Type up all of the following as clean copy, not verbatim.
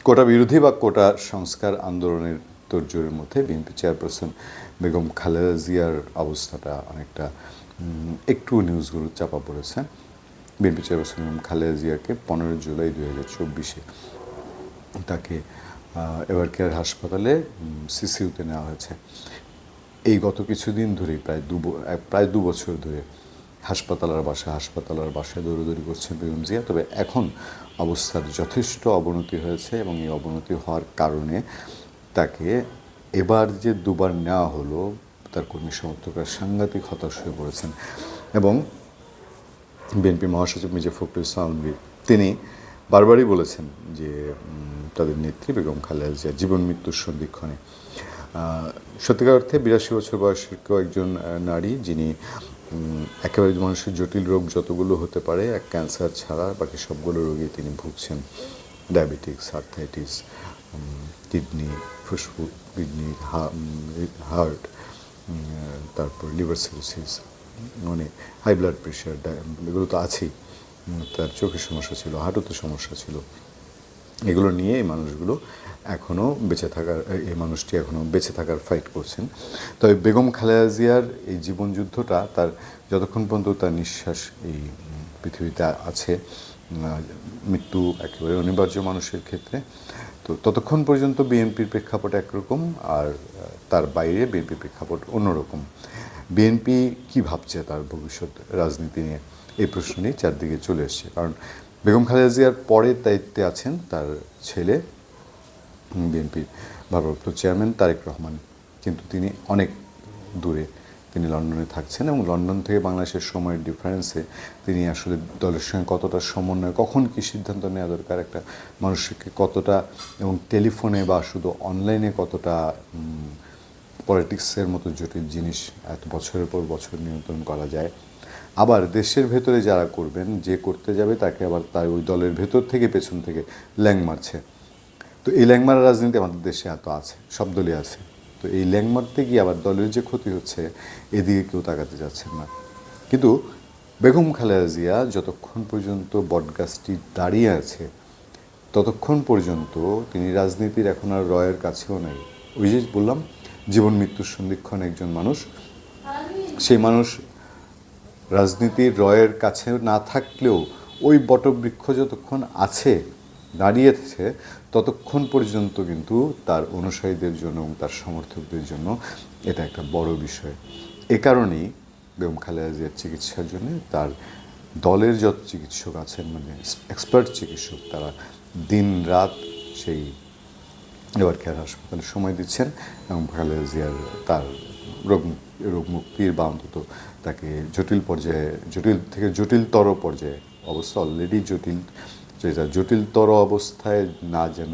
কোটা বিরোধী বা কোটা সংস্কার আন্দোলনের তোড়জোড়ের মধ্যে বিএনপি চেয়ারপারসন বেগম খালেদা জিয়ার অবস্থাটা অনেকটা একটু নিউজগুলো চাপা পড়েছে। বিএনপি চেয়ারপারসন বেগম খালেদা জিয়াকে 15 জুলাই 2024 তাকে এভার কেয়ার হাসপাতালে সিসিউতে নেওয়া হয়েছে। এই গত কিছুদিন ধরেই প্রায় দু বছর ধরে হাসপাতাল আর বাসায় দৌড়াদৌড়ি করছেন বেগম জিয়া। তবে এখন অবস্থার যথেষ্ট অবনতি হয়েছে এবং এই অবনতি হওয়ার কারণে তাকে এবার যে দুবার নেওয়া হলো, তার কর্মী সমর্থকরা সাংঘাতিক হতাশ হয়ে পড়েছেন। এবং বিএনপি মহাসচিব মির্জা ফখরুল ইসলাম আলমগীর তিনি বারবারই বলেছেন যে তাদের নেত্রী বেগম খালেদা জিয়া জীবন মৃত্যুর সন্ধিক্ষণে। সত্যিকার অর্থে 82 বছর বয়সের কেউ একজন নারী, যিনি একেবারে মানুষের জটিল রোগ যতগুলো হতে পারে এক ক্যান্সার ছাড়া বাকি সবগুলো রোগে তিনি ভুগছেন। ডায়াবেটিক্স, আর্থাইটিস, কিডনি, ফুসফুস, কিডনি, হার্ট, তারপর লিভার সিরোসিস, মানে হাই ব্লাড প্রেশার, এগুলো তো আছেই। তার চোখের সমস্যা ছিল, হাঁটুতে সমস্যা ছিল। এগুলো নিয়ে এই মানুষটি এখনও বেঁচে থাকার ফাইট করছেন। তবে বেগম খালেদা জিয়ার এই জীবনযুদ্ধটা তার যতক্ষণ পর্যন্ত তার নিঃশ্বাস এই পৃথিবীতে আছে, মৃত্যু একেবারে অনিবার্য মানুষের ক্ষেত্রে, তো ততক্ষণ পর্যন্ত বিএনপির প্রেক্ষাপট একরকম, আর তার বাইরে বিএনপির প্রেক্ষাপট অন্যরকম। বিএনপি কি ভাবছে তার ভবিষ্যৎ রাজনীতি নিয়ে, এই প্রশ্ন নিয়ে চারদিকে চলে এসছে। কারণ বেগম খালেদা জিয়ার পরের দায়িত্বে আছেন তার ছেলে বিএনপির ভারপ্রাপ্ত চেয়ারম্যান তারেক রহমান, কিন্তু তিনি অনেক দূরে, তিনি লন্ডনে থাকছেন এবং লন্ডন থেকে বাংলাদেশের সময়ের ডিফারেন্সে তিনি আসলে দলের সঙ্গে কতটা সমন্বয়, কখন কী সিদ্ধান্ত নেওয়া দরকার একটা মানুষকে কতটা, এবং টেলিফোনে বা শুধু অনলাইনে কতটা পলিটিক্সের মতো জটিল জিনিস এত বছরের পর বছর নিয়ন্ত্রণ করা যায়। আবার দেশের ভেতরে যারা করবেন, যে করতে যাবে তাকে আবার তার ওই দলের ভেতর থেকে পেছন থেকে ল্যাং মারছে। তো এই ল্যাং মারা রাজনীতি আমাদের দেশে এত আছে, সব দলই আছে। তো এই ল্যাং মারতে গিয়ে আবার দলের যে ক্ষতি হচ্ছে এদিকে কেউ তাকাতে যাচ্ছেন না। কিন্তু বেগম খালেদা জিয়া যতক্ষণ পর্যন্ত বটগাছটি দাঁড়িয়ে আছে ততক্ষণ পর্যন্ত তিনি রাজনীতির এখন আর রয়ের কাছেও নাই। ওই যে বললাম জীবন মৃত্যুর সন্ধিক্ষণ একজন মানুষ, সেই মানুষ রাজনীতির রয়ের কাছে না থাকলেও ওই বটবৃক্ষ যতক্ষণ আছে, দাঁড়িয়েছে, ততক্ষণ পর্যন্ত কিন্তু তার অনুসারীদের জন্য এবং তার সমর্থকদের জন্য এটা একটা বড় বিষয়। এ কারণেই বেগম খালেদা জিয়ার চিকিৎসার জন্য তার দলের যত চিকিৎসক আছেন, মানে এক্সপার্ট চিকিৎসক, তারা দিন রাত সেই এভার কেয়ার হাসপাতালে সময় দিচ্ছেন এবং খালেদা জিয়ার তার রোগ মুক্তির বা অন্তত তাকে জটিল থেকে জটিলতর পর্যায়ে, অবস্থা অলরেডি জটিল, যেটা জটিলতর অবস্থায় না যেন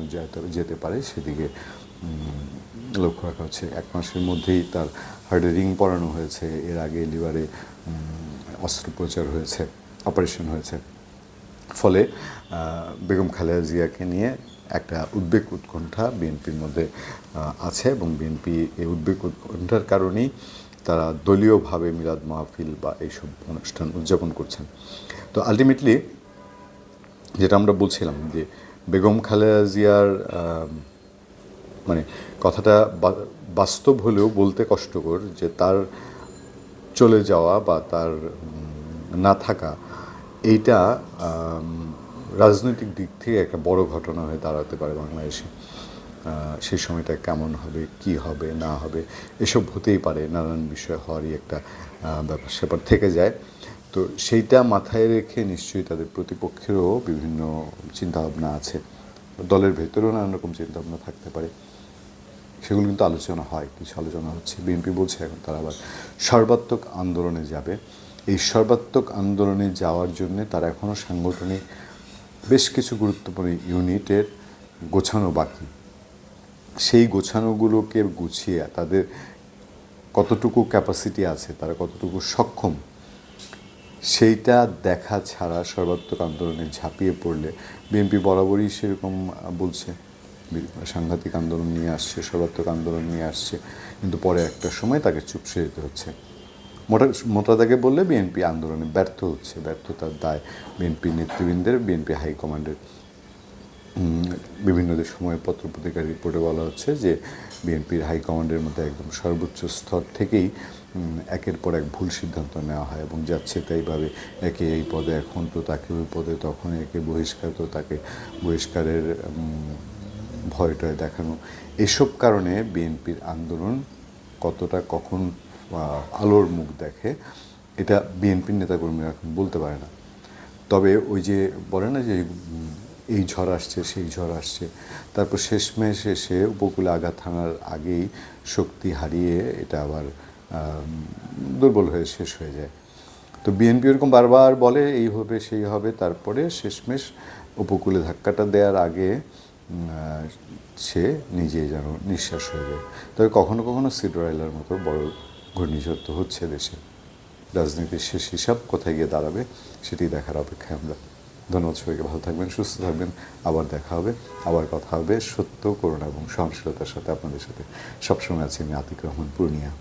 যেতে পারে সেদিকে লক্ষ্য রাখা হচ্ছে। 1 মাসের মধ্যেই তার হার্টে রিং পরানো হয়েছে, এর আগে লিভারে অস্ত্রোপচার হয়েছে, অপারেশন হয়েছে। ফলে বেগম খালেদা জিয়াকে নিয়ে একটা উদ্বেগ উৎকণ্ঠা বিএনপির মধ্যে আছে এবং বিএনপি এই উদ্বেগ উৎকণ্ঠার কারণেই তারা দলীয়ভাবে মিলাদ মাহফিল বা এইসব অনুষ্ঠান উদযাপন করছেন। তো আলটিমেটলি যেটা আমরা বলছিলাম যে বেগম খালেদা জিয়ার মানে কথাটা বাস্তব হলেও বলতে কষ্টকর, যে তার চলে যাওয়া বা তার না থাকা, এইটা রাজনৈতিক দিক থেকে একটা বড় ঘটনা হয়ে দাঁড়াতে পারে বাংলাদেশে। সেই সময়টা কেমন হবে, কি হবে না হবে, এসব হতেই পারে, নানান বিষয় হওয়ারই একটা ব্যাপার স্যাপার থেকে যায়। তো সেইটা মাথায় রেখে নিশ্চয়ই তাদের প্রতিপক্ষেরও বিভিন্ন চিন্তাভাবনা আছে, দলের ভেতরেও নানান রকম চিন্তাভাবনা থাকতে পারে। সেগুলো কিন্তু আলোচনা হয়, কিছু আলোচনা হচ্ছে। বিএনপি বলছে এখন তারা আবার সর্বাত্মক আন্দোলনে যাবে। এই সর্বাত্মক আন্দোলনে যাওয়ার জন্যে তারা এখনও সাংগঠনিক বেশ কিছু গুরুত্বপূর্ণ ইউনিটের গোছানো বাকি। সেই গোছানোগুলোকে গুছিয়ে তাদের কতটুকু ক্যাপাসিটি আছে, তারা কতটুকু সক্ষম, সেইটা দেখা ছাড়া সর্বাত্মক আন্দোলনে ঝাঁপিয়ে পড়লে, বিএনপি বরাবরই সেরকম বলছে, সাংঘাতিক আন্দোলন নিয়ে আসছে, সর্বাত্মক আন্দোলন নিয়ে আসছে, কিন্তু পরে একটা সময় তাকে চুপসে যেতে হচ্ছে। মোটা দাগে বললে বিএনপি আন্দোলনে ব্যর্থ হচ্ছে, ব্যর্থতার দায় বিএনপি নেতৃবৃন্দের, বিএনপি হাইকমান্ডের। বিভিন্ন সময় পত্রপত্রিকার রিপোর্টে বলা হচ্ছে যে বিএনপির হাইকমান্ডের মধ্যে একদম সর্বোচ্চ স্তর থেকেই একের পর এক ভুল সিদ্ধান্ত নেওয়া হয় এবং যাচ্ছে তাইভাবে একে এই পদে এখন তো তাকে ওই পদে, তখন একে বহিষ্কার তো তাকে বহিষ্কারের ভয়টয় দেখানো। এসব কারণে বিএনপির আন্দোলন কতটা কখন আলোর মুখ দেখে এটা বিএনপির নেতাকর্মীরা এখন বলতে পারে না। তবে ওই যে বলে না যে এই ঝড় আসছে সেই ঝড় আসছে, তারপর শেষমেশ এসে উপকূলে আঘাত হানার আগেই শক্তি হারিয়ে এটা আবার দুর্বল হয়ে শেষ হয়ে যায়। তো বিএনপি এরকম বারবার বলে এই হবে সেই হবে, তারপরে শেষমেশ উপকূলে ধাক্কাটা দেওয়ার আগে সে নিজেই যেন নিঃশ্বাস হয়ে যায়। তবে কখনো কখনো সিডরাইলার মতো বড় ঘূর্ণিঝড় তো হচ্ছে দেশে। রাজনীতির শেষ হিসাব কোথায় গিয়ে দাঁড়াবে সেটি দেখার অপেক্ষায় আমরা। ধন্যবাদ সবাইকে, ভালো থাকবেন, সুস্থ থাকবেন। আবার দেখা হবে, আবার কথা হবে সত্য, করুণা এবং সহনশীলতার সাথে আপনাদের সাথে। সবসময় আছি আমি আতিক রহমান, পূর্ণিয়া।